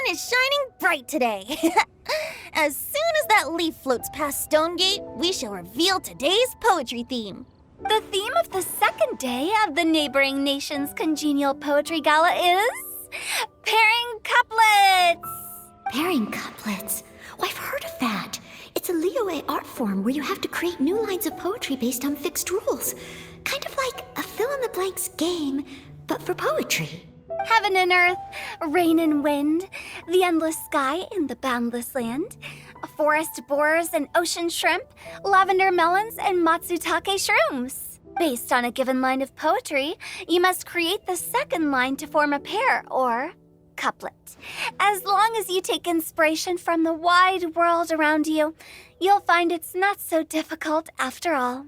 is shining bright today. As soon as that leaf floats past Stonegate, we shall reveal today's poetry theme. The theme of the second day of the neighboring nation's congenial poetry gala is pairing couplets. Pairing couplets? Oh, I've heard of that. It's a Liyue art form where you have to create new lines of poetry based on fixed rules. Kind of like a fill-in-the-blanks game, but for poetry. Heaven and earth, rain and wind, the endless sky and the boundless land, forest borers and ocean shrimp, lavender melons and matsutake shrooms. Based on a given line of poetry, you must create the second line to form a pair, or couplet. As long as you take inspiration from the wide world around you, you'll find it's not so difficult after all.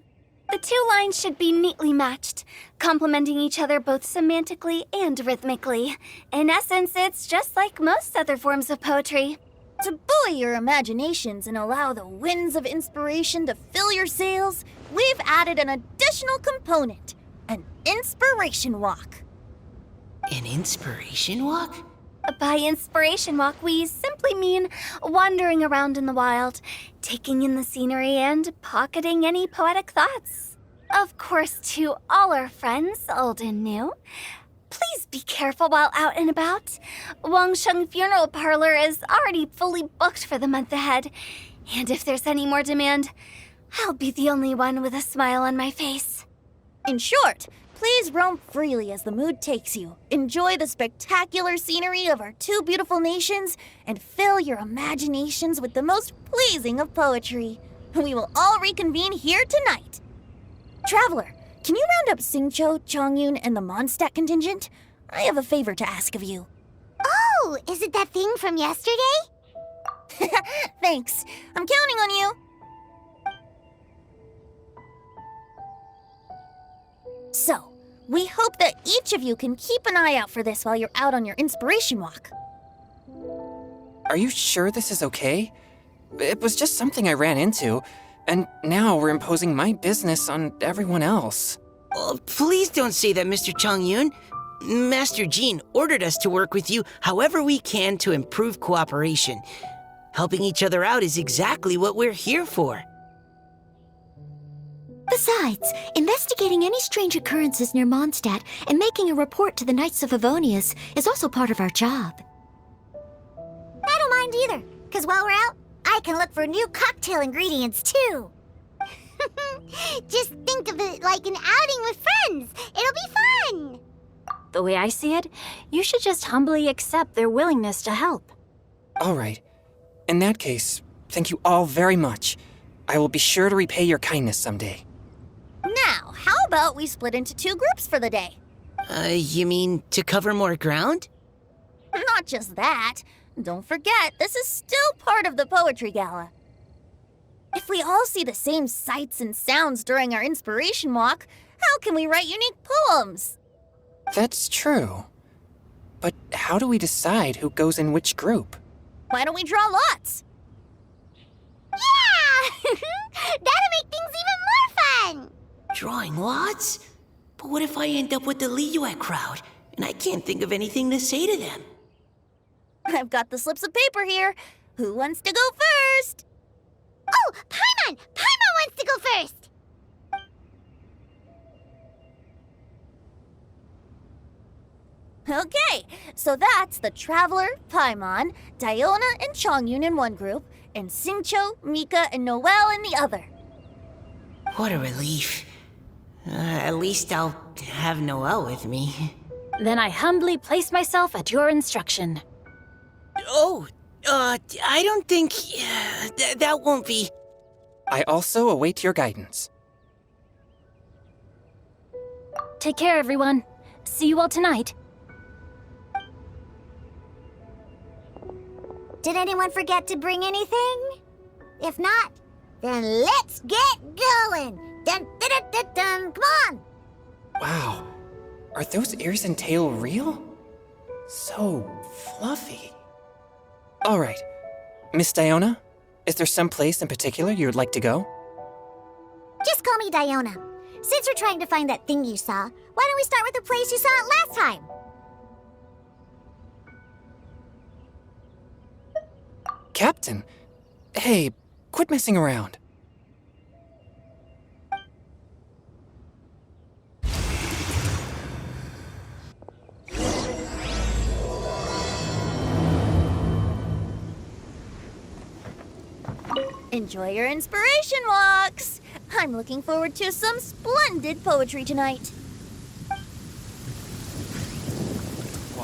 The two lines should be neatly matched, complementing each other both semantically and rhythmically. In essence, it's just like most other forms of poetry. To buoy your imaginations and allow the winds of inspiration to fill your sails, we've added an additional component, an inspiration walk. An inspiration walk? By inspiration walk, we simply mean wandering around in the wild, taking in the scenery and pocketing any poetic thoughts. Of course, to all our friends, old and new, please be careful while out and about. Wangsheng Funeral Parlor is already fully booked for the month ahead, and if there's any more demand, I'll be the only one with a smile on my face. In short, please roam freely as the mood takes you. Enjoy the spectacular scenery of our two beautiful nations and fill your imaginations with the most pleasing of poetry. We will all reconvene here tonight. Traveler, can you round up Xingqiu, Chongyun, and the Mondstadt contingent? I have a favor to ask of you. Oh, is it that thing from yesterday? Thanks. I'm counting on you. So, we hope that each of you can keep an eye out for this while you're out on your inspiration walk. Are you sure this is okay? It was just something I ran into, and now we're imposing my business on everyone else. Oh, please don't say that, Mr. Chongyun. Master Jean ordered us to work with you however we can to improve cooperation. Helping each other out is exactly what we're here for. Besides, investigating any strange occurrences near Mondstadt and making a report to the Knights of Avonius is also part of our job. I don't mind either, because while we're out, I can look for new cocktail ingredients too. Just think of it like an outing with friends. It'll be fun. The way I see it, you should just humbly accept their willingness to help. All right. In that case, thank you all very much. I will be sure to repay your kindness someday. Now, how about we split into two groups for the day? You mean to cover more ground? Not just that. Don't forget, this is still part of the Poetry Gala. If we all see the same sights and sounds during our inspiration walk, how can we write unique poems? That's true. But how do we decide who goes in which group? Why don't we draw lots? Yeah! That'll make things even more fun! Drawing lots? But what if I end up with the Liyue crowd, and I can't think of anything to say to them? I've got the slips of paper here. Who wants to go first? Oh, Paimon! Paimon wants to go first! Okay, so that's the Traveler, Paimon, Diona, and Chongyun in one group, and Xingqiu, Mika, and Noelle in the other. What a relief. At least I'll have Noelle with me. Then I humbly place myself at your instruction. Oh, I don't think... that won't be... I also await your guidance. Take care, everyone. See you all tonight. Did anyone forget to bring anything? If not, then let's get going! Dun, dun, dun, dun, dun. Come on! Wow. Are those ears and tail real? So fluffy. All right. Miss Diona, is there some place in particular you would like to go? Just call me Diona. Since we're trying to find that thing you saw, why don't we start with the place you saw it last time? Captain? Hey, quit messing around. Enjoy your inspiration walks! I'm looking forward to some splendid poetry tonight.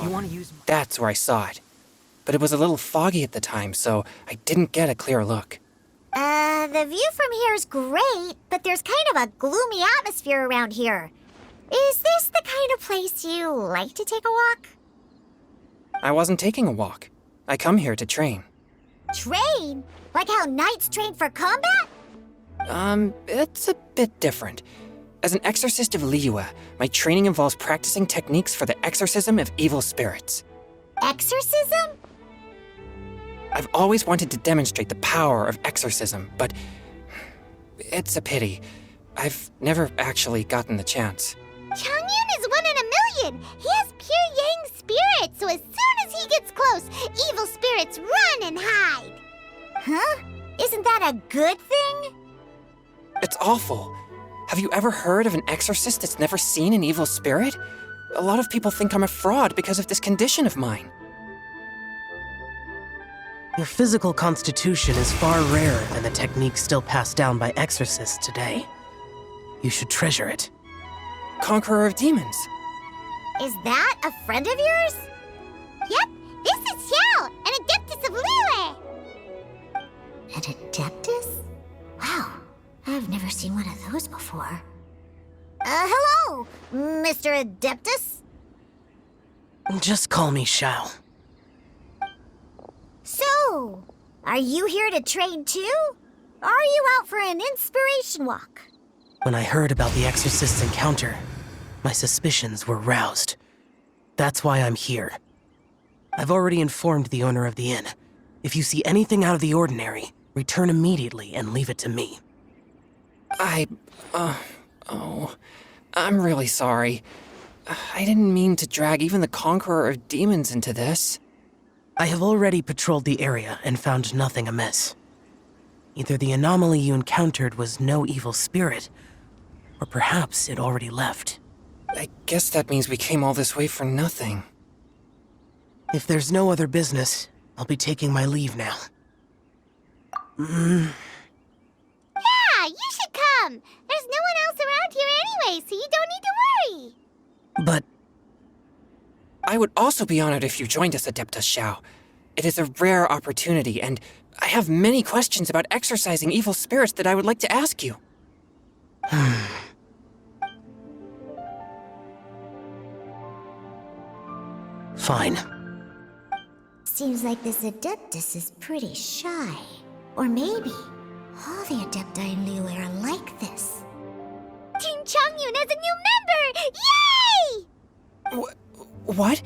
You want to use... That's where I saw it. But it was a little foggy at the time, so I didn't get a clear look. The view from here is great, but there's kind of a gloomy atmosphere around here. Is this the kind of place you like to take a walk? I wasn't taking a walk. I come here to train. Train? Like how knights train for combat? It's a bit different. As an exorcist of Liyue, my training involves practicing techniques for the exorcism of evil spirits. Exorcism? I've always wanted to demonstrate the power of exorcism, but it's a pity. I've never actually gotten the chance. Chongyun is 1 in a million! He has pure yang spirit, so as soon as he gets close, evil spirits run and hide! Huh? Isn't that a good thing? It's awful. Have you ever heard of an exorcist that's never seen an evil spirit? A lot of people think I'm a fraud because of this condition of mine. Your physical constitution is far rarer than the techniques still passed down by exorcists today. You should treasure it. Conqueror of demons. Is that a friend of yours? Yep, this is Xiao, an adeptus of Liyue! An adeptus? Wow, I've never seen one of those before. Hello, Mr. Adeptus? Just call me Shao. So, are you here to train too? Or are you out for an inspiration walk? When I heard about the exorcist's encounter, my suspicions were roused. That's why I'm here. I've already informed the owner of the inn. If you see anything out of the ordinary, return immediately and leave it to me. I'm really sorry. I didn't mean to drag even the Conqueror of Demons into this. I have already patrolled the area and found nothing amiss. Either the anomaly you encountered was no evil spirit, or perhaps it already left. I guess that means we came all this way for nothing. If there's no other business, I'll be taking my leave now. Yeah, you should come! There's no one else around here anyway, so you don't need to worry! But I would also be honored if you joined us, Adeptus Xiao. It is a rare opportunity, and I have many questions about exorcising evil spirits that I would like to ask you. Fine. Seems like this Adeptus is pretty shy. Or maybe all the Adepti in Liyue are like this. Team Chongyun has a new member! Yay! What?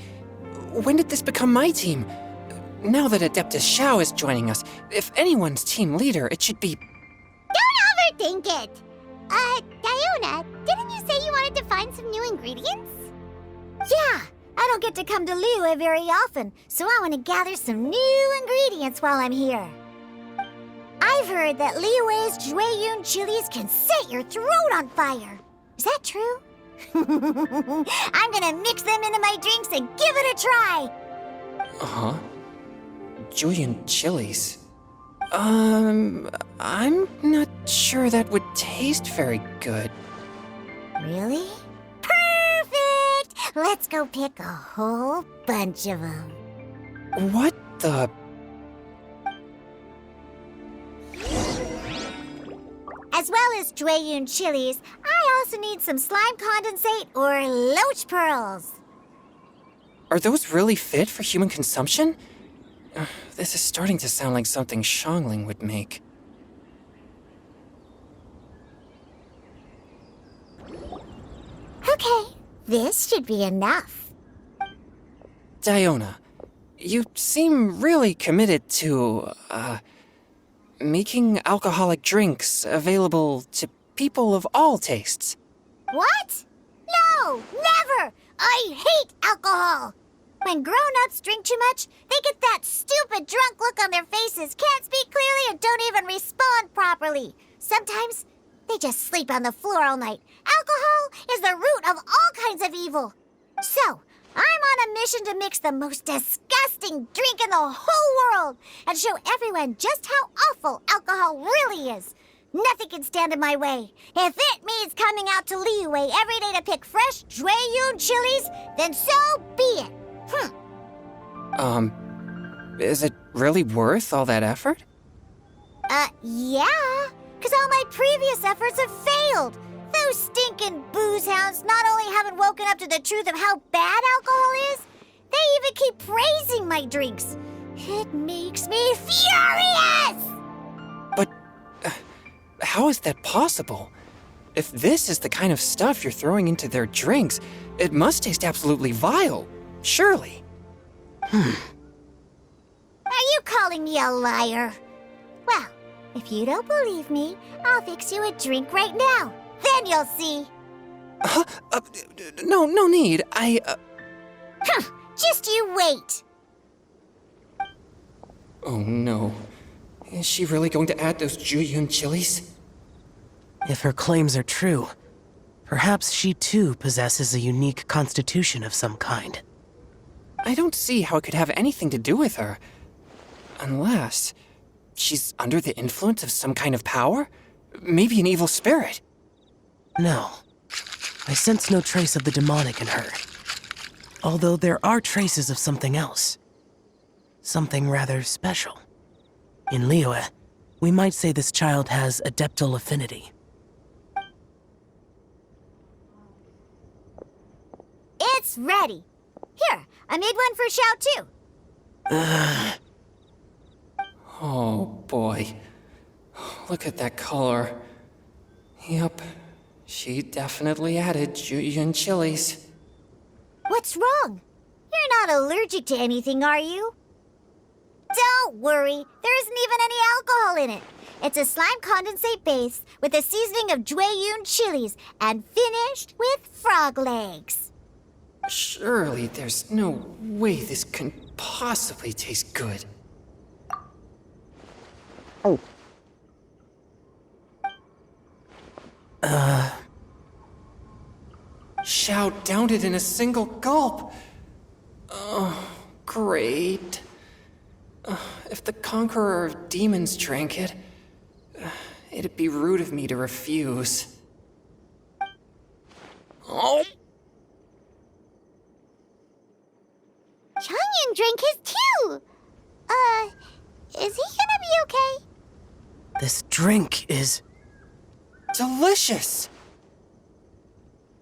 When did this become my team? Now that Adeptus Xiao is joining us, if anyone's team leader, it should be... Don't overthink it! Diona, didn't you say you wanted to find some new ingredients? Yeah, I don't get to come to Liyue very often, so I want to gather some new ingredients while I'm here. I've heard that Liyue's Jueyun chilies can set your throat on fire. Is that true? I'm gonna mix them into my drinks and give it a try! Huh? Julian chilies? I'm not sure that would taste very good. Really? Perfect! Let's go pick a whole bunch of them. What the... As well as Jueyun chilies, I also need some slime condensate or loach pearls. Are those really fit for human consumption? This is starting to sound like something Xiangling would make. Okay, this should be enough. Diona, you seem really committed to, making alcoholic drinks available to people of all tastes. What? No, never! I hate alcohol! When grown-ups drink too much, they get that stupid drunk look on their faces, can't speak clearly, and don't even respond properly. Sometimes, they just sleep on the floor all night. Alcohol is the root of all kinds of evil. So, I'm on a mission to mix the most disgusting drink in the whole world and show everyone just how awful alcohol really is. Nothing can stand in my way. If it means coming out to Liyue every day to pick fresh Jueyun chilies, then so be it. Is it really worth all that effort? Yeah. Because all my previous efforts have failed. Those stinking booze hounds not only haven't woken up to the truth of how bad alcohol is, they even keep praising my drinks. It makes me furious! But how is that possible? If this is the kind of stuff you're throwing into their drinks, it must taste absolutely vile, surely. Are you calling me a liar? Well, if you don't believe me, I'll fix you a drink right now. Then you'll see. No need. Just you wait. Oh no. Is she really going to add those Jueyun chilies? If her claims are true, perhaps she too possesses a unique constitution of some kind. I don't see how it could have anything to do with her. Unless she's under the influence of some kind of power? Maybe an evil spirit. No. I sense no trace of the demonic in her. Although there are traces of something else. Something rather special. In Liyue, we might say this child has adeptal affinity. It's ready. Here, I made one for Xiao too. Oh boy. Look at that color. Yep. She definitely added Jueyun chilies. What's wrong? You're not allergic to anything, are you? Don't worry, there isn't even any alcohol in it. It's a slime condensate base with a seasoning of Jueyun chilies and finished with frog legs. Surely there's no way this can possibly taste good. Xiao downed it in a single gulp. Oh, great. If the Conqueror of Demons drank it, it'd be rude of me to refuse. Oh! Changyan drank his too. Is he gonna be okay? This drink is... delicious!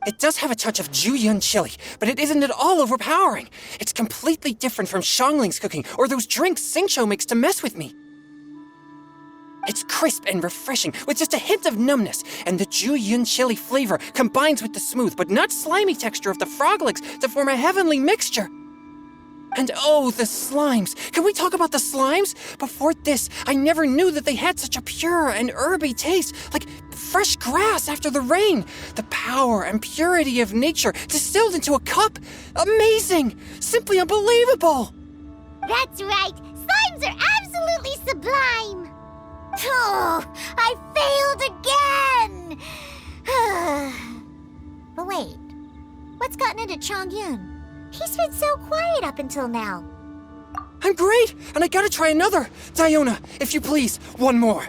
It does have a touch of Jueyun chili, but it isn't at all overpowering. It's completely different from Xiangling's cooking or those drinks Xingqiu makes to mess with me. It's crisp and refreshing, with just a hint of numbness, and the Jueyun chili flavor combines with the smooth but not slimy texture of the frog legs to form a heavenly mixture. And oh, the slimes! Can we talk about the slimes? Before this, I never knew that they had such a pure and herby taste, like fresh grass after the rain. The power and purity of nature distilled into a cup. Amazing! Simply unbelievable! That's right. Slimes are absolutely sublime. Oh, I failed again. But wait, what's gotten into Chongyun? He's been so quiet up until now. I'm great, and I gotta try another. Diona, if you please, one more.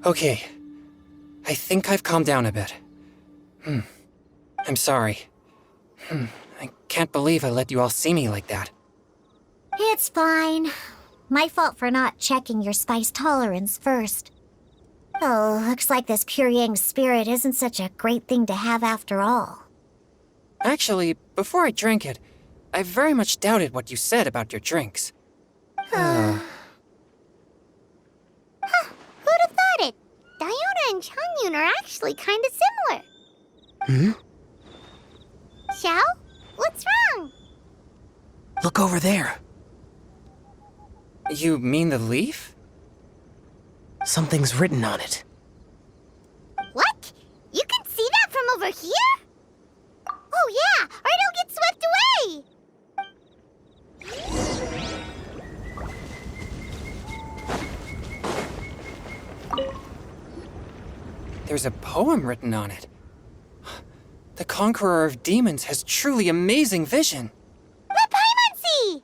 Okay. I think I've calmed down a bit. I'm sorry. I can't believe I let you all see me like that. It's fine. My fault for not checking your spice tolerance first. Oh, looks like this pure yang spirit isn't such a great thing to have after all. Actually, before I drank it, I very much doubted what you said about your drinks. Who'd have thought it? Diona and Chongyun are actually kind of similar. Xiao? What's wrong? Look over there. You mean the leaf? Something's written on it. What? You can see that from over here? Oh yeah, or it'll get swept away! There's a poem written on it. The Conqueror of Demons has truly amazing vision. Let Paimon see!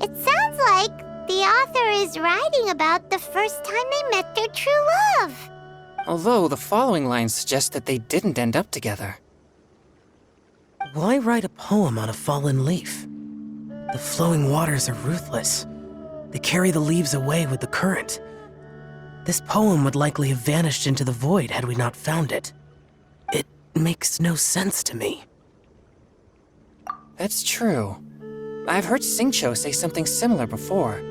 It sounds like the author is writing about the first time they met their true love. Although the following lines suggest that they didn't end up together. Why write a poem on a fallen leaf? The flowing waters are ruthless. They carry the leaves away with the current. This poem would likely have vanished into the void had we not found it. It makes no sense to me. That's true. I've heard Singcho say something similar before.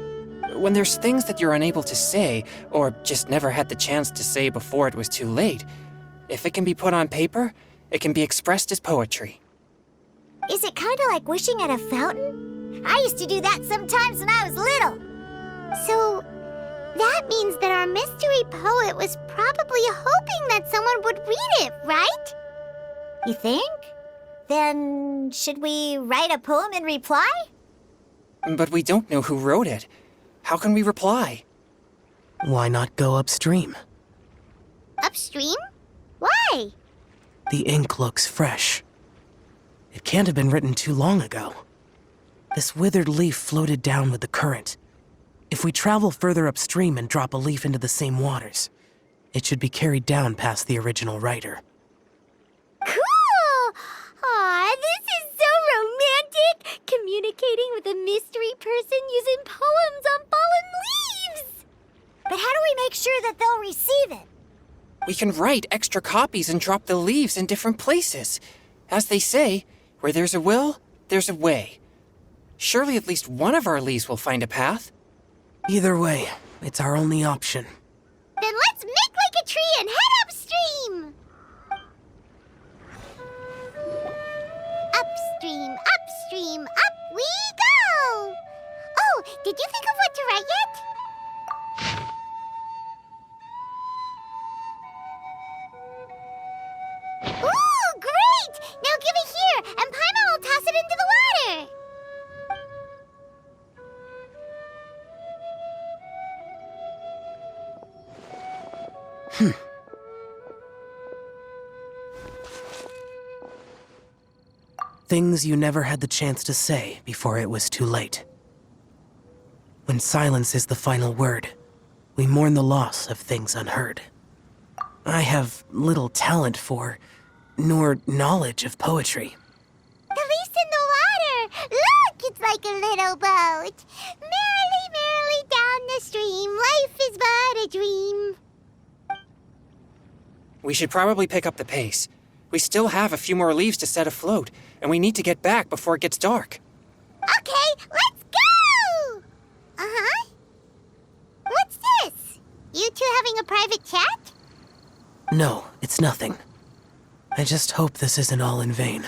When there's things that you're unable to say, or just never had the chance to say before it was too late, if it can be put on paper, it can be expressed as poetry. Is it kind of like wishing at a fountain? I used to do that sometimes when I was little. So, that means that our mystery poet was probably hoping that someone would read it, right? You think? Then, should we write a poem in reply? But we don't know who wrote it. How can we reply? Why not go upstream? Upstream? Why? The ink looks fresh. It can't have been written too long ago. This withered leaf floated down with the current. If we travel further upstream and drop a leaf into the same waters, it should be carried down past the original writer. Cool! Aw, this is so romantic! Communicating with a mystery person using poems on fallen leaves! But how do we make sure that they'll receive it? We can write extra copies and drop the leaves in different places. As they say, where there's a will, there's a way. Surely at least one of our leaves will find a path. Either way, it's our only option. Then let's make like a tree and head upstream! Upstream, upstream, up we go! Oh, did you think of what to write yet? Ooh, great! Now give it here, and Paimon will toss it into the water! Things you never had the chance to say before it was too late. When silence is the final word, we mourn the loss of things unheard. I have little talent for, nor knowledge of poetry. The leaf's in the water! Look, it's like a little boat! Merrily, merrily down the stream, life is but a dream. We should probably pick up the pace. We still have a few more leaves to set afloat, and we need to get back before it gets dark. Okay, let's go! Uh-huh. What's this? You two having a private chat? No, it's nothing. I just hope this isn't all in vain.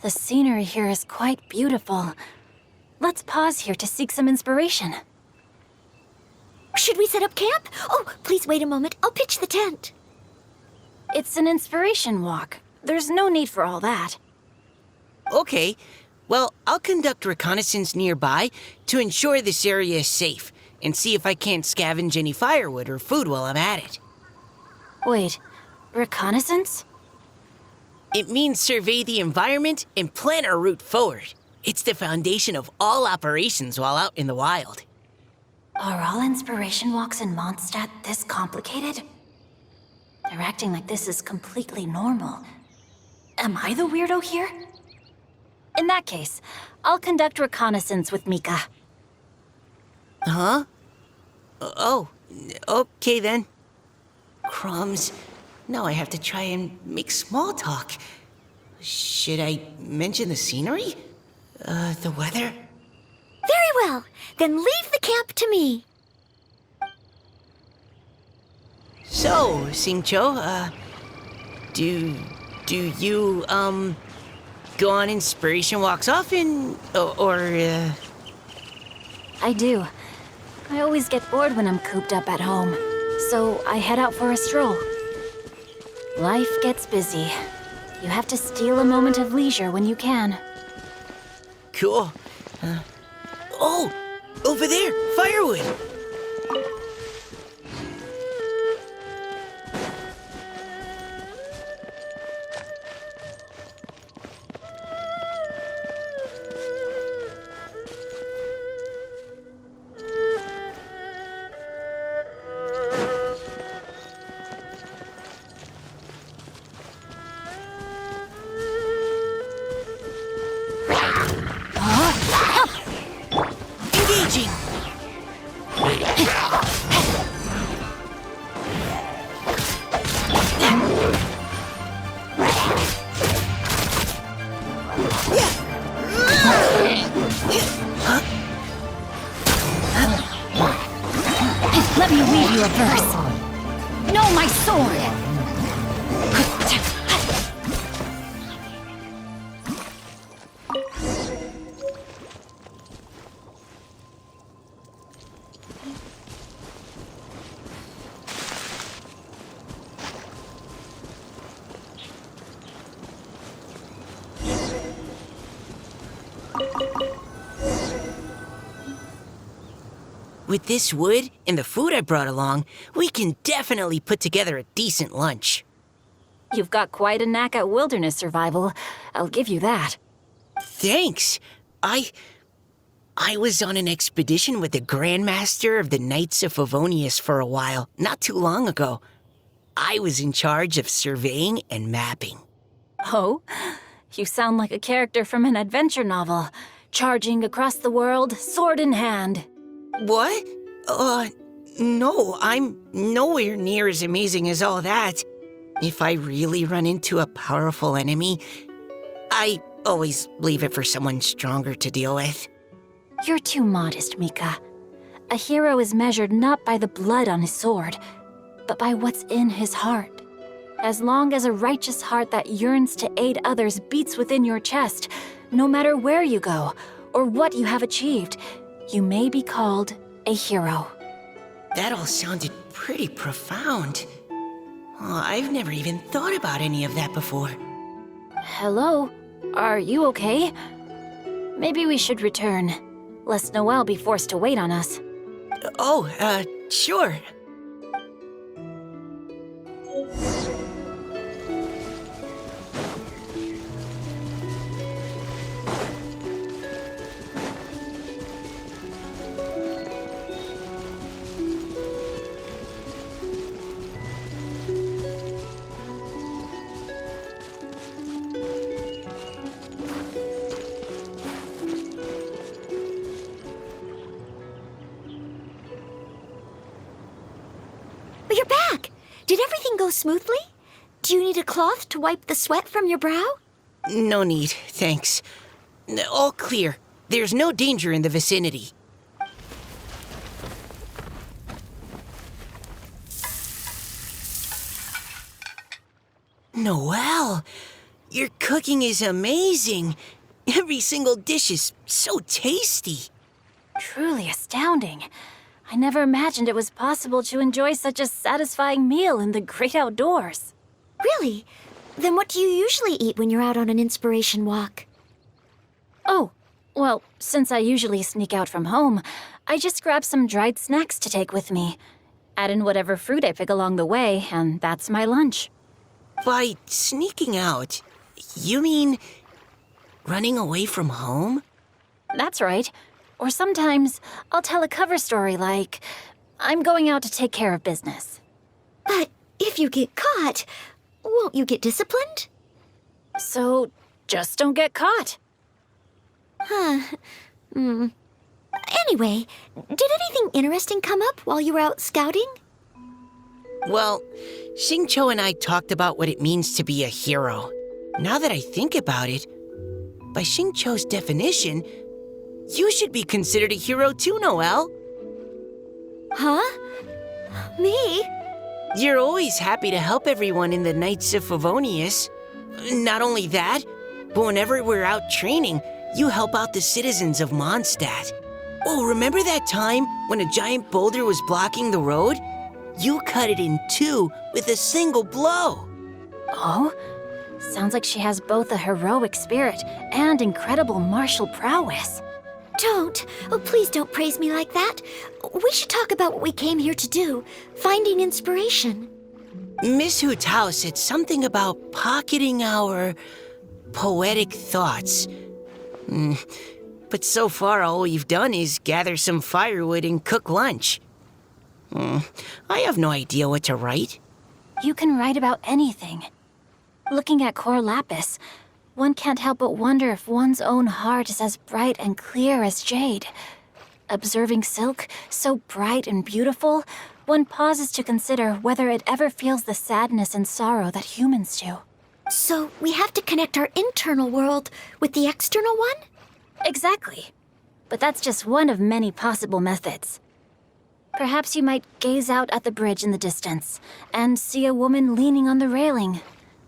The scenery here is quite beautiful. Let's pause here to seek some inspiration. Should we set up camp? Oh, please wait a moment. I'll pitch the tent. It's an inspiration walk. There's no need for all that. Okay, well, I'll conduct reconnaissance nearby to ensure this area is safe and see if I can't scavenge any firewood or food while I'm at it. Wait, reconnaissance? It means survey the environment and plan our route forward. It's the foundation of all operations while out in the wild. Are all inspiration walks in Mondstadt this complicated? They're acting like this is completely normal. Am I the weirdo here? In that case, I'll conduct reconnaissance with Mika. Huh? Oh, okay then. Crumbs. Now I have to try and make small talk. Should I mention the scenery? The weather? Very well. Then leave the camp to me. So, Singcho, do you, go on inspiration walks often? I do. I always get bored when I'm cooped up at home, so I head out for a stroll. Life gets busy. You have to steal a moment of leisure when you can. Cool. Oh, over there, firewood. Engaging. Let me read you a verse. Know my sword! With this wood and the food I brought along, we can definitely put together a decent lunch. You've got quite a knack at wilderness survival. I'll give you that. Thanks. I was on an expedition with the Grandmaster of the Knights of Favonius for a while, not too long ago. I was in charge of surveying and mapping. Oh? You sound like a character from an adventure novel. Charging across the world, sword in hand. What? No, I'm nowhere near as amazing as all that. If I really run into a powerful enemy, I always leave it for someone stronger to deal with. You're too modest, Mika. A hero is measured not by the blood on his sword, but by what's in his heart. As long as a righteous heart that yearns to aid others beats within your chest, no matter where you go or what you have achieved, you may be called a hero. That all sounded pretty profound. Oh, I've never even thought about any of that before. Hello? Are you okay? Maybe we should return, lest Noelle be forced to wait on us. Sure. You're back! Did everything go smoothly? Do you need a cloth to wipe the sweat from your brow? No need, thanks. All clear. There's no danger in the vicinity. Noelle, your cooking is amazing. Every single dish is so tasty. Truly astounding. I never imagined it was possible to enjoy such a satisfying meal in the great outdoors. Really? Then what do you usually eat when you're out on an inspiration walk? Oh, well, since I usually sneak out from home, I just grab some dried snacks to take with me. Add in whatever fruit I pick along the way, and that's my lunch. By sneaking out, you mean running away from home? That's right. Or sometimes I'll tell a cover story like, I'm going out to take care of business. But if you get caught, won't you get disciplined? So just don't get caught. Anyway, Anyway, did anything interesting come up while you were out scouting? Well, Xingqiu and I talked about what it means to be a hero. Now that I think about it, by Xingqiu's definition, you should be considered a hero too, Noelle. Huh? Me? You're always happy to help everyone in the Knights of Favonius. Not only that, but whenever we're out training, you help out the citizens of Mondstadt. Oh, remember that time when a giant boulder was blocking the road? You cut it in two with a single blow. Oh? Sounds like she has both a heroic spirit and incredible martial prowess. Don't. Oh, please don't praise me like that. We should talk about what we came here to do, finding inspiration. Miss Hu Tao said something about pocketing our poetic thoughts. But so far, all we've done is gather some firewood and cook lunch. I have no idea what to write. You can write about anything. Looking at Cor Lapis, one can't help but wonder if one's own heart is as bright and clear as jade. Observing silk, so bright and beautiful, one pauses to consider whether it ever feels the sadness and sorrow that humans do. So we have to connect our internal world with the external one? Exactly. But that's just one of many possible methods. Perhaps you might gaze out at the bridge in the distance and see a woman leaning on the railing,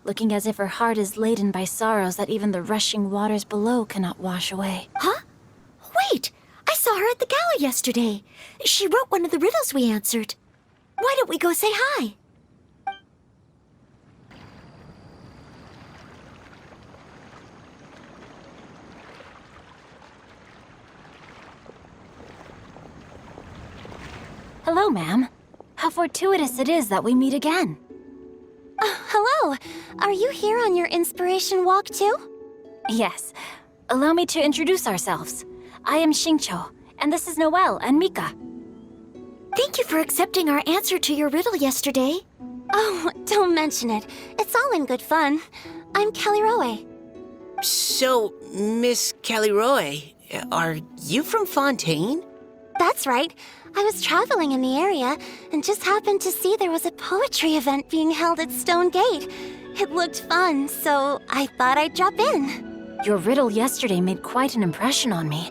looking as if her heart is laden by sorrows that even the rushing waters below cannot wash away. Huh? Wait! I saw her at the gala yesterday. She wrote one of the riddles we answered. Why don't we go say hi? Hello, ma'am. How fortuitous it is that we meet again. Hello. Are you here on your inspiration walk too? Yes. Allow me to introduce ourselves. I am Xingqiu, and this is Noelle and Mika. Thank you for accepting our answer to your riddle yesterday. Oh, don't mention it. It's all in good fun. I'm Kelly Roe. So, Miss Caliroe, are you from Fontaine? That's right. I was traveling in the area and just happened to see there was a poetry event being held at Stone Gate. It looked fun, so I thought I'd drop in. Your riddle yesterday made quite an impression on me.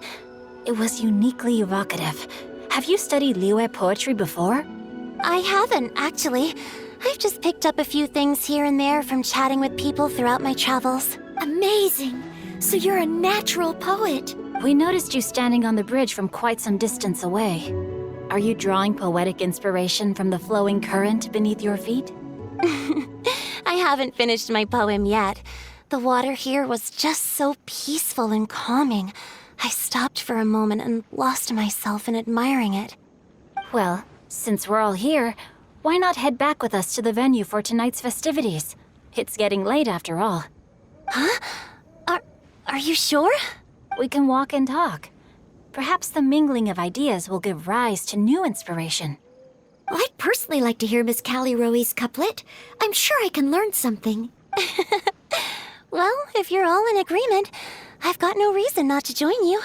It was uniquely evocative. Have you studied Liyue poetry before? I haven't, actually. I've just picked up a few things here and there from chatting with people throughout my travels. Amazing! So you're a natural poet. We noticed you standing on the bridge from quite some distance away. Are you drawing poetic inspiration from the flowing current beneath your feet? I haven't finished my poem yet. The water here was just so peaceful and calming. I stopped for a moment and lost myself in admiring it. Well, since we're all here, why not head back with us to the venue for tonight's festivities? It's getting late after all. Huh? Are you sure? We can walk and talk. Perhaps the mingling of ideas will give rise to new inspiration. I'd personally like to hear Miss Callie Roe's couplet. I'm sure I can learn something. Well, if you're all in agreement, I've got no reason not to join you.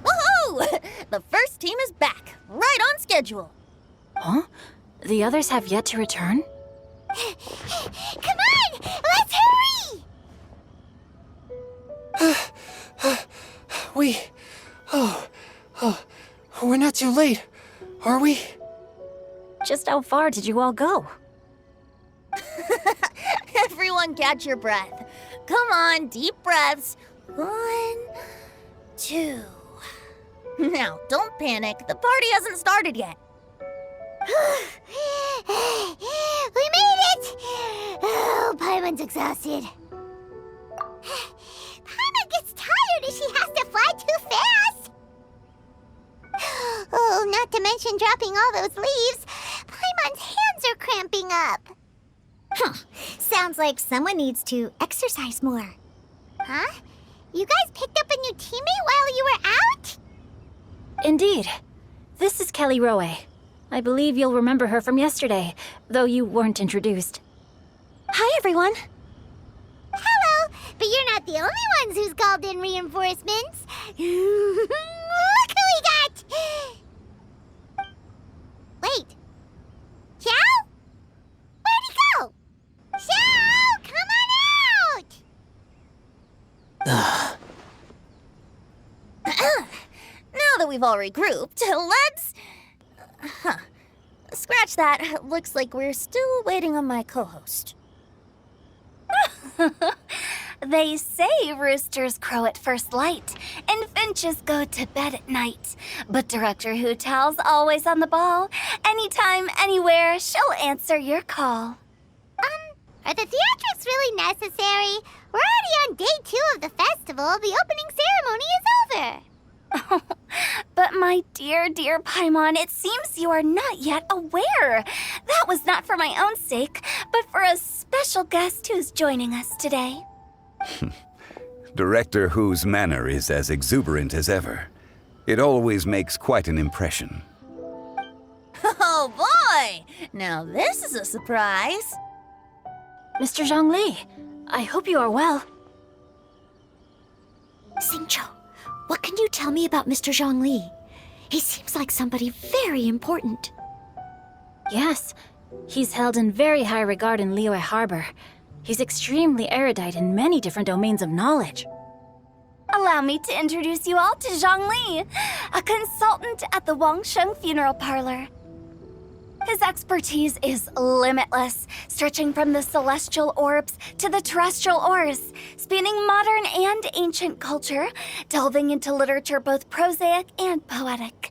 Woohoo! The first team is back, right on schedule. Huh? The others have yet to return? Come on! Let's hurry! We're not too late, are we? Just how far did you all go? Everyone catch your breath. Come on, deep breaths. 1, 2. Now, don't panic. The party hasn't started yet. We made it! Oh, Paimon's exhausted. Paimon gets tired if she has to fly too fast. Oh, not to mention dropping all those leaves. Paimon's hands are cramping up. Sounds like someone needs to exercise more. Huh? You guys picked up a new teammate while you were out? Indeed. This is Kelly Roe. I believe you'll remember her from yesterday, though you weren't introduced. Hi, everyone. Hello, but you're not the only ones who's called in reinforcements. Look who we got! Wait. Xiao? Where'd he go? Xiao, come on out! Now that we've all regrouped, let's... Scratch that. Looks like we're still waiting on my co-host. They say roosters crow at first light, and finches go to bed at night. But Director Hootal's always on the ball. Anytime, anywhere, she'll answer your call. Are the theatrics really necessary? We're already on day 2 of the festival. The opening ceremony is over. But my dear, dear Paimon, it seems you are not yet aware. That was not for my own sake, but for a special guest who's joining us today. Director Who's manner is as exuberant as ever. It always makes quite an impression. Oh boy! Now this is a surprise. Mr. Zhongli, I hope you are well. Xingqiu, what can you tell me about Mr. Zhongli? He seems like somebody very important. Yes, he's held in very high regard in Liyue Harbor. He's extremely erudite in many different domains of knowledge. Allow me to introduce you all to Zhang Li, a consultant at the Wangsheng Funeral Parlor. His expertise is limitless, stretching from the celestial orbs to the terrestrial ores, spanning modern and ancient culture, delving into literature both prosaic and poetic.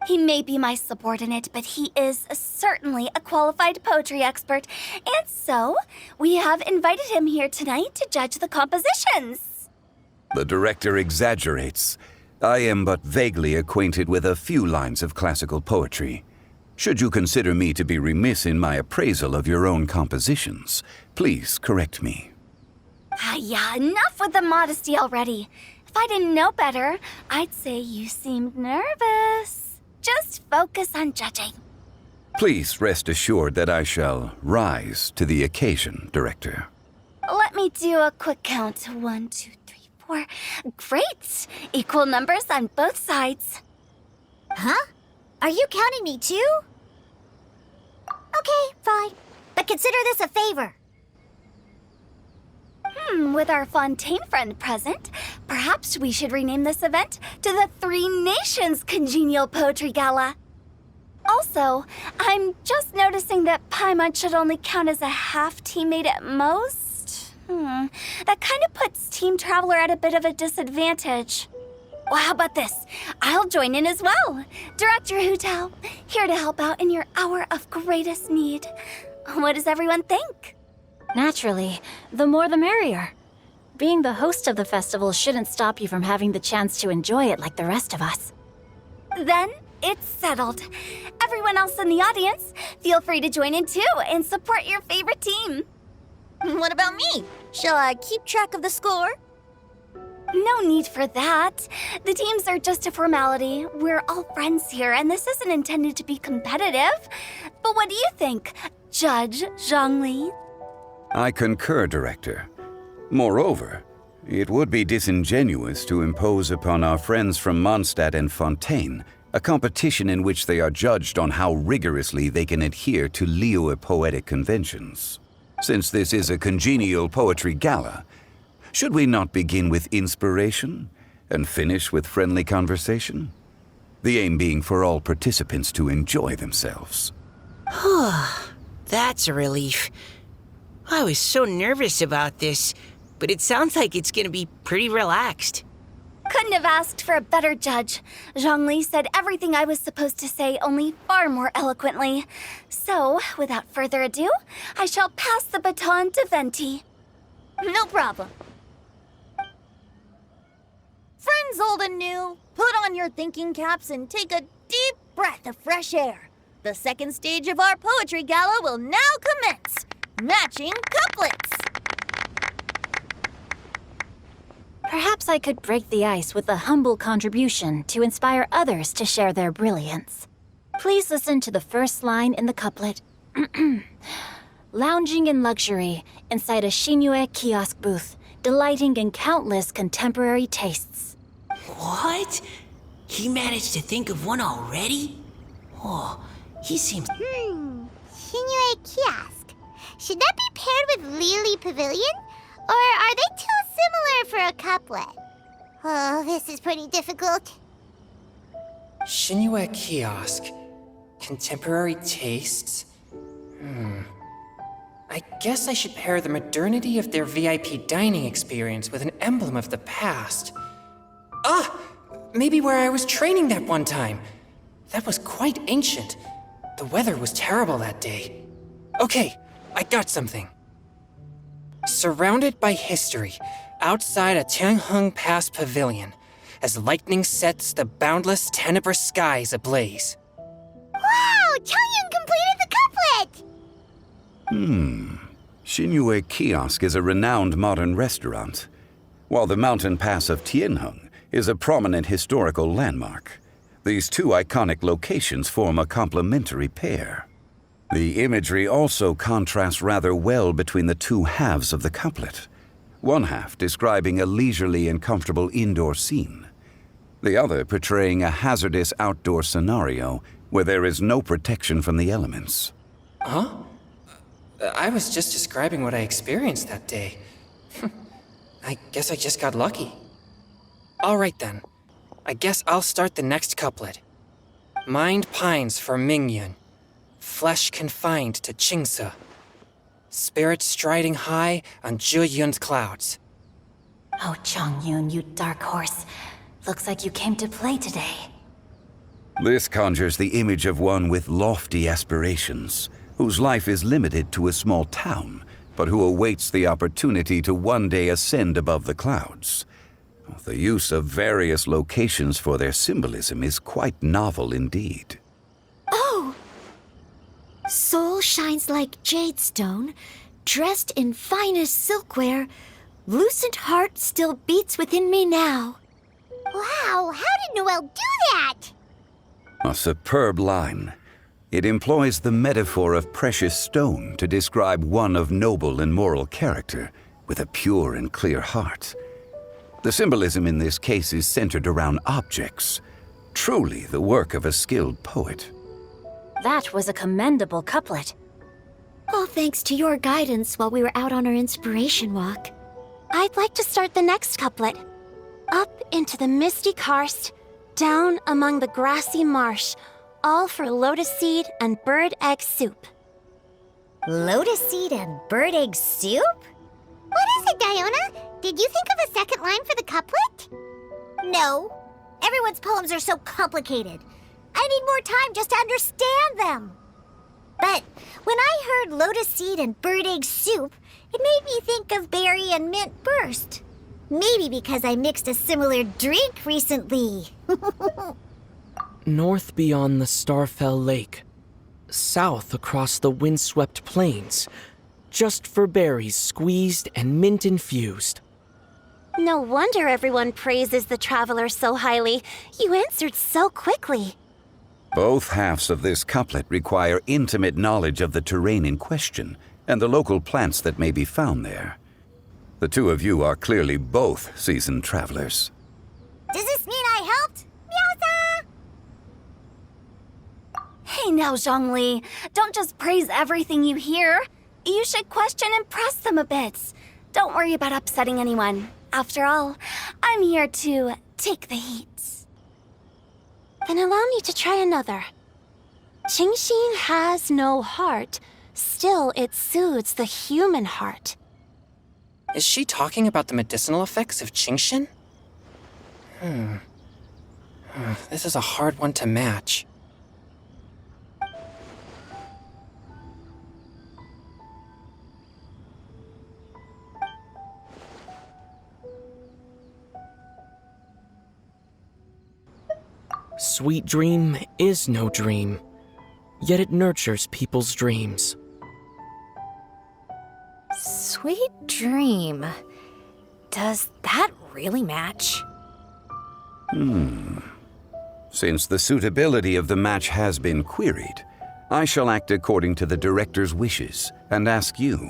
He may be my subordinate, but he is certainly a qualified poetry expert, and so we have invited him here tonight to judge the compositions. The director exaggerates. I am but vaguely acquainted with a few lines of classical poetry. Should you consider me to be remiss in my appraisal of your own compositions, please correct me. Yeah, enough with the modesty already. If I didn't know better, I'd say you seemed nervous. Just focus on judging. Please rest assured that I shall rise to the occasion, Director. Let me do a quick count. 1, 2, 3, 4. Great! Equal numbers on both sides. Huh? Are you counting me too? Okay, fine. But consider this a favor. With our Fontaine friend present, perhaps we should rename this event to the Three Nations Congenial Poetry Gala. Also, I'm just noticing that Paimon should only count as a half teammate at most. That kind of puts Team Traveler at a bit of a disadvantage. Well, how about this? I'll join in as well. Director Hootal, here to help out in your hour of greatest need. What does everyone think? Naturally, the more the merrier. Being the host of the festival shouldn't stop you from having the chance to enjoy it like the rest of us. Then it's settled. Everyone else in the audience, feel free to join in too and support your favorite team. What about me? Shall I keep track of the score? No need for that. The teams are just a formality. We're all friends here, and this isn't intended to be competitive. But what do you think, Judge Zhongli? I concur, Director. Moreover, it would be disingenuous to impose upon our friends from Mondstadt and Fontaine a competition in which they are judged on how rigorously they can adhere to Liyue poetic conventions. Since this is a congenial poetry gala, should we not begin with inspiration and finish with friendly conversation? The aim being for all participants to enjoy themselves. That's a relief. I was so nervous about this, but it sounds like it's gonna be pretty relaxed. Couldn't have asked for a better judge. Zhongli said everything I was supposed to say, only far more eloquently. So, without further ado, I shall pass the baton to Venti. No problem. Friends old and new, put on your thinking caps and take a deep breath of fresh air. The second stage of our poetry gala will now commence. Matching couplets. Perhaps I could break the ice with a humble contribution to inspire others to share their brilliance. Please listen to the first line in the couplet. Lounging in luxury inside a Shinue kiosk booth, delighting in countless contemporary tastes. What? He managed to think of one already? Oh, he seems... Shinue Kiosk. Should that be paired with Lily Pavilion? Or are they too similar for a couplet? Oh, this is pretty difficult. Shinue Kiosk. Contemporary tastes? I guess I should pair the modernity of their VIP dining experience with an emblem of the past. Maybe where I was training that one time. That was quite ancient. The weather was terrible that day. Okay, I got something. Surrounded by history, outside a Tianheng Pass pavilion, as lightning sets the boundless tenebrous skies ablaze. Wow! Changyun completed the couplet! Shinue Kiosk is a renowned modern restaurant, while the mountain pass of Tianheng is a prominent historical landmark. These two iconic locations form a complementary pair. The imagery also contrasts rather well between the two halves of the couplet. One half describing a leisurely and comfortable indoor scene, the other portraying a hazardous outdoor scenario where there is no protection from the elements. Huh? I was just describing what I experienced that day. I guess I just got lucky. All right then. I guess I'll start the next couplet. Mind pines for Mingyun, flesh confined to Qingse, spirit striding high on Zheyun's clouds. Oh, Changyun, you dark horse. Looks like you came to play today. This conjures the image of one with lofty aspirations, whose life is limited to a small town, but who awaits the opportunity to one day ascend above the clouds. The use of various locations for their symbolism is quite novel indeed. Oh! Soul shines like jade stone, dressed in finest silkware. Lucent heart still beats within me now. Wow, how did Noelle do that? A superb line. It employs the metaphor of precious stone to describe one of noble and moral character, with a pure and clear heart. The symbolism in this case is centered around objects, truly the work of a skilled poet. That was a commendable couplet. All thanks to your guidance while we were out on our inspiration walk. I'd like to start the next couplet. Up into the misty karst, down among the grassy marsh, all for lotus seed and bird egg soup. Lotus seed and bird egg soup? What is it, Diona? Did you think of a second line for the couplet? No. Everyone's poems are so complicated. I need more time just to understand them. But when I heard lotus seed and bird egg soup, it made me think of berry and mint burst. Maybe because I mixed a similar drink recently. North beyond the Starfell Lake, south across the windswept plains, just for berries squeezed and mint infused. No wonder everyone praises the traveler so highly. You answered so quickly. Both halves of this couplet require intimate knowledge of the terrain in question and the local plants that may be found there. The two of you are clearly both seasoned travelers. Does this mean I helped? Meowza! Hey now, Zhongli. Don't just praise everything you hear. You should question and press them a bit. Don't worry about upsetting anyone. After all, I'm here to take the heat. Then allow me to try another. Qingxin has no heart. Still, it soothes the human heart. Is she talking about the medicinal effects of Qingxin? This is a hard one to match. Sweet dream is no dream, yet it nurtures people's dreams. Sweet dream. Does that really match? Since the suitability of the match has been queried, I shall act according to the director's wishes and ask you,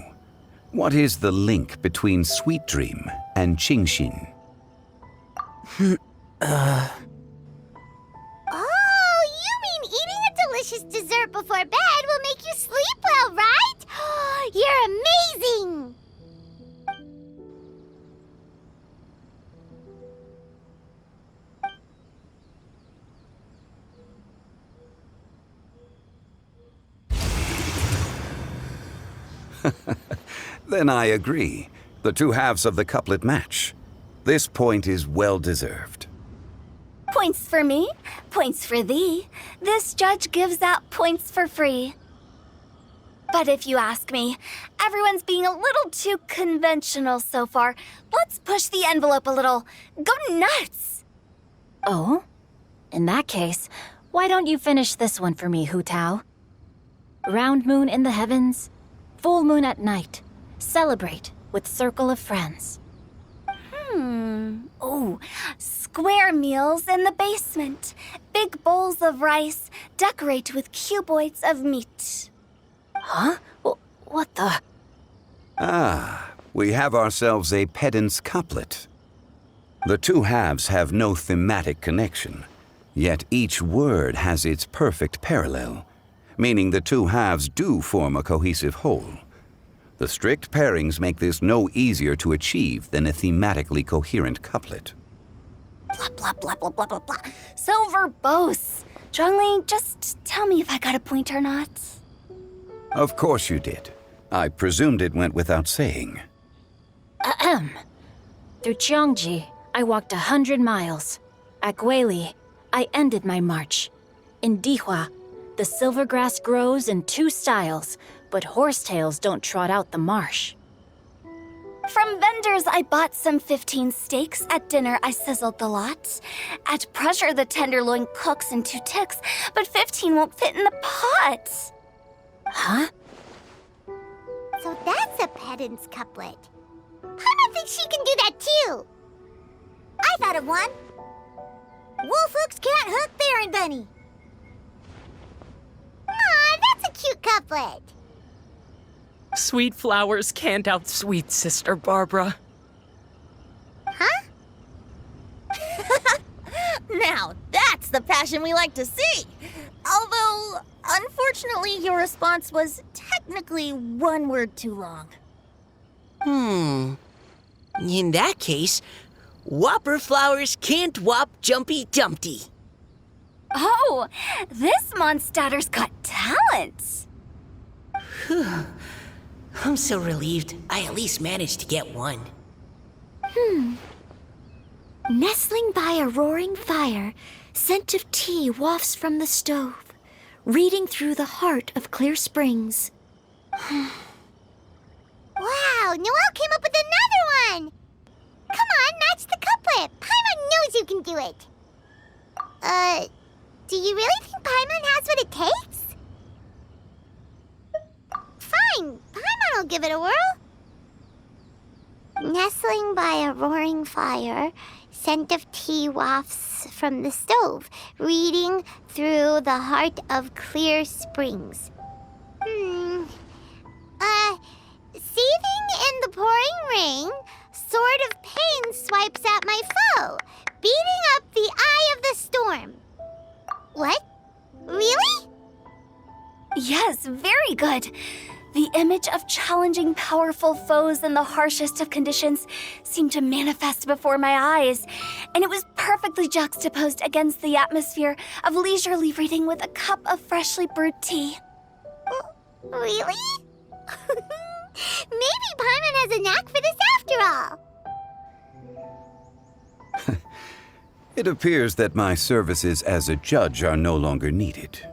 what is the link between Sweet Dream and Genshin? Oh, you mean eating a delicious dessert before bed will make you sleep well, right? You're amazing! Then I agree. The two halves of the couplet match. This point is well deserved. Points for me, points for thee. This judge gives out points for free. But if you ask me, everyone's being a little too conventional so far. Let's push the envelope a little. Go nuts! Oh? In that case, why don't you finish this one for me, Hu Tao? Round moon in the heavens, full moon at night. Celebrate with circle of friends. Oh, square meals in the basement. Big bowls of rice. Decorate with cuboids of meat. Huh? What the? Ah, we have ourselves a pedant's couplet. The two halves have no thematic connection, yet each word has its perfect parallel, meaning the two halves do form a cohesive whole. The strict pairings make this no easier to achieve than a thematically coherent couplet. Blah, blah, blah, blah, blah, blah, blah. So verbose. Zhongli, just tell me if I got a point or not. Of course you did. I presumed it went without saying. Ahem. Through Cheongji, I walked 100 miles. At Guili, I ended my march. In Dihua, the silver grass grows in 2 styles, but horsetails don't trot out the marsh. From vendors, I bought some 15 steaks. At dinner, I sizzled the lot. At pressure, the tenderloin cooks in 2 ticks, but 15 won't fit in the pot. Huh? So that's a pedant's couplet. Paimon thinks she can do that too. I thought of one. Wolf hooks can't hook Baron Bunny. Aw, that's a cute couplet. Sweet flowers can't outsweet Sister Barbara. Huh? Now, that's the passion we like to see. Although, unfortunately, your response was technically 1 word too long. In that case, Whopper flowers can't whop Jumpy Dumpty. Oh, this Mondstadter's got talent. I'm so relieved. I at least managed to get one. Nestling by a roaring fire, scent of tea wafts from the stove, reading through the heart of clear springs. Wow, Noelle came up with another one! Come on, match the couplet. Paimon knows you can do it. Do you really think Paimon has what it takes? Fine, Paimon will give it a whirl. Nestling by a roaring fire, scent of tea wafts from the stove, reading through the heart of clear springs. Seething in the pouring rain, sword of pain swipes at my foe, beating up the eye of the storm. What? Really? Yes, very good. The image of challenging powerful foes in the harshest of conditions seemed to manifest before my eyes, and it was perfectly juxtaposed against the atmosphere of leisurely reading with a cup of freshly brewed tea. Really? Maybe Paimon has a knack for this after all. It appears that my services as a judge are no longer needed.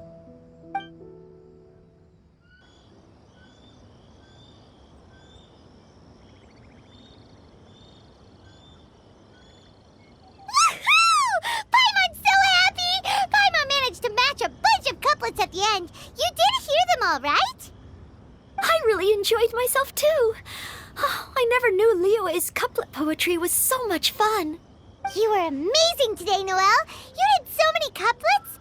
Paimon's so happy! Paimon managed to match a bunch of couplets at the end. You did hear them all, right? I really enjoyed myself too. Oh, I never knew Liyue's couplet poetry was so much fun. You were amazing today, Noelle. You did so many couplets.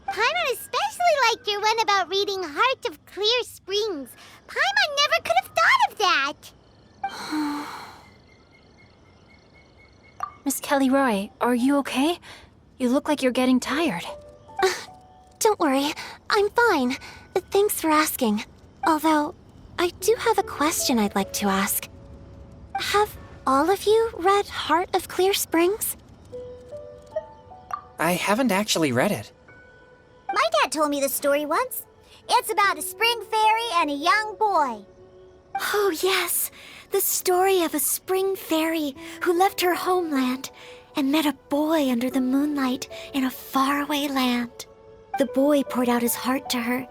Paimon especially liked your one about reading Heart of Clear Springs. Paimon never could have thought of that. Miss Kelly Roy, are you okay? You look like you're getting tired. Don't worry, I'm fine. Thanks for asking. Although, I do have a question I'd like to ask. Have all of you read Heart of Clear Springs? I haven't actually read it. My dad told me the story once. It's about a spring fairy and a young boy. Oh, yes. The story of a spring fairy who left her homeland and met a boy under the moonlight in a faraway land. The boy poured out his heart to her,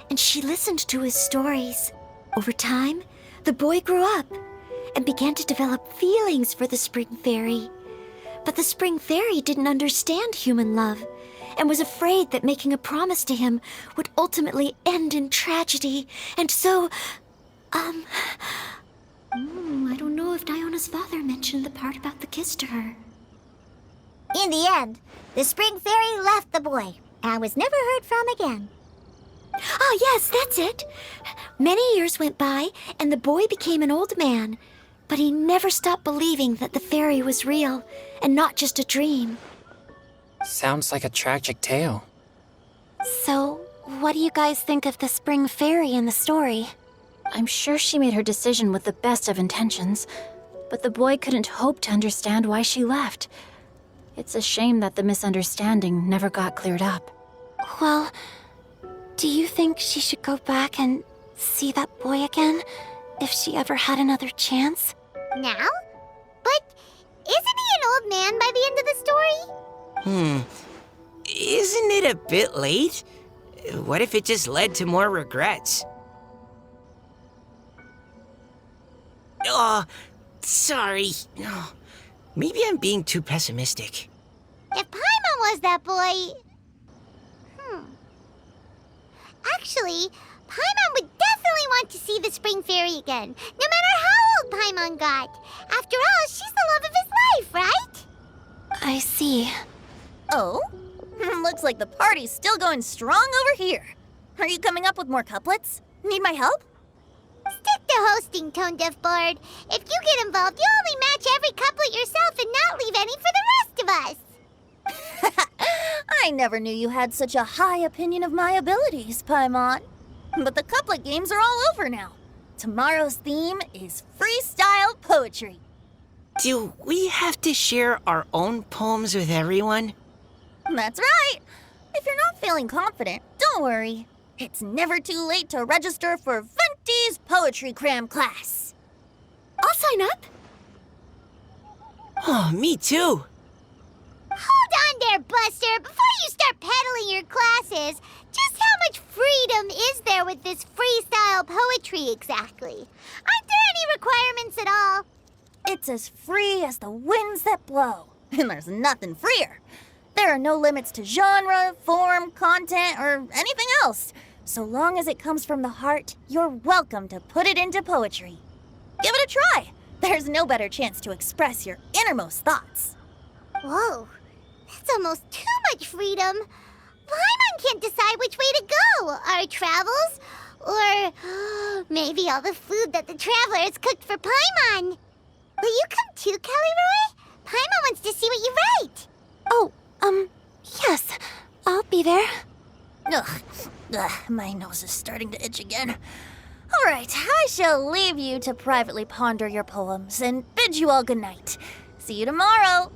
and she listened to his stories. Over time, the boy grew up and began to develop feelings for the spring fairy. But the spring fairy didn't understand human love and was afraid that making a promise to him would ultimately end in tragedy. And so, I don't know if Diona's father mentioned the part about the kiss to her. In the end, the spring fairy left the boy and was never heard from again. Ah, yes, that's it. Many years went by, and the boy became an old man. But he never stopped believing that the fairy was real and not just a dream. Sounds like a tragic tale. So, what do you guys think of the spring fairy in the story? I'm sure she made her decision with the best of intentions, but the boy couldn't hope to understand why she left. It's a shame that the misunderstanding never got cleared up. Well, do you think she should go back and see that boy again if she ever had another chance? Now? But isn't he an old man by the end of the story? Isn't it a bit late? What if it just led to more regrets? Oh, sorry. Oh, maybe I'm being too pessimistic. If Paimon was that boy... Actually, Paimon would definitely want to see the spring fairy again, no matter how old Paimon got. After all, she's the love of his life, right? I see. Oh? Looks like the party's still going strong over here. Are you coming up with more couplets? Need my help? Stick to hosting, Tone Deaf Bard. If you get involved, you only match every couplet yourself and not leave any for the rest of us. I never knew you had such a high opinion of my abilities, Paimon. But the couplet games are all over now. Tomorrow's theme is freestyle poetry. Do we have to share our own poems with everyone? That's right. If you're not feeling confident, don't worry. It's never too late to register for Venti's Poetry Cram class. I'll sign up. Oh, me too. Hold on there, Buster. Before you start peddling your classes, just how much freedom is there with this freestyle poetry exactly? Aren't there any requirements at all? It's as free as the winds that blow, and there's nothing freer. There are no limits to genre, form, content, or anything else. So long as it comes from the heart, you're welcome to put it into poetry. Give it a try. There's no better chance to express your innermost thoughts. Whoa, that's almost too much freedom. Paimon can't decide which way to go. Our travels, or maybe all the food that the travelers cooked for Paimon. Will you come too, Kelly Roy? Paimon wants to see what you write. Oh, yes. I'll be there. Ugh, my nose is starting to itch again. All right, I shall leave you to privately ponder your poems and bid you all good night. See you tomorrow.